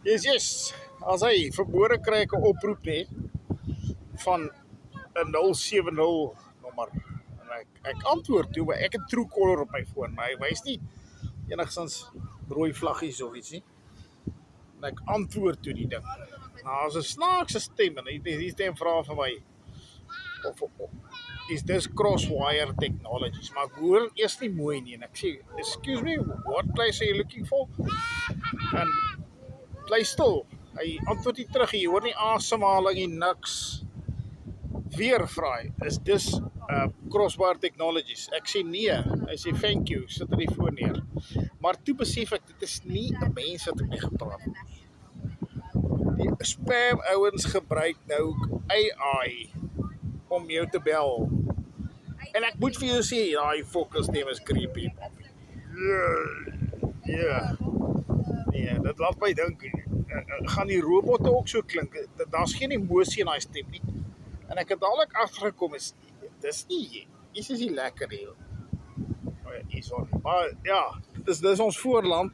Yes. As hy verbore kry ek 'n oproep nê van 'n 070 nommer. En ek antwoord toe, maar ek het Truecaller op my foon, maar hy wys nie enigstens rooi vlaggies of iets nie. En ek antwoord toe die ding. Nou, as 'n snaakse stem en die stem vra vir my of is this crosswire technologies, maar ek hoor eers nie mooi nie en ek sê, excuse me, what place are you looking for? En bly stil. Hy antwoord nie terug, jy hoor nie asemhaling nie, niks. Weer vra hy, is dis crosswire technologies? Ek sê nee. Hy sê thank you, sit in die foon neer. Maar toe besef ek, dit is nie 'n mens wat ek mee gepraat het. Die spam ouens gebruik nou AI om jou te bel. En ek moet vir jou sê, daai fokus stem is creepy. Ja. Nee, dit laat my dink, gaan die robotte ook so klink? Daar's geen emosie in daai stem nie. En ek het dadelik agtergekom, dis nie, iets is nie lekker hier. Maar ja, dis ons voorland,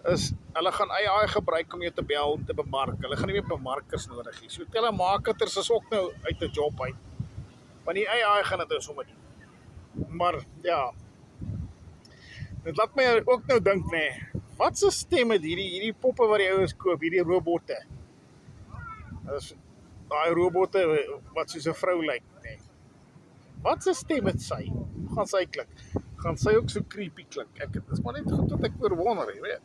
is hulle gaan AI gebruik om jou te bel, om te bemark. Hulle gaan nie meer bemarkers nodig hê. So telemarketers is ook nou uit 'n job uit. Want die AI gaan dit nou sommer doen. Maar ja, dit laat my ook nou dink, nee, wat se stem het hierdie poppe wat die ouens koop, hierdie robotte? Dis daai robotte wat soos 'n vrou lyk, nee. Wat se stem het sy? Hoe gaan sy klink? Gaan sy ook so creepy klink? Dis maar net goed wat ek oor wonder, jy weet.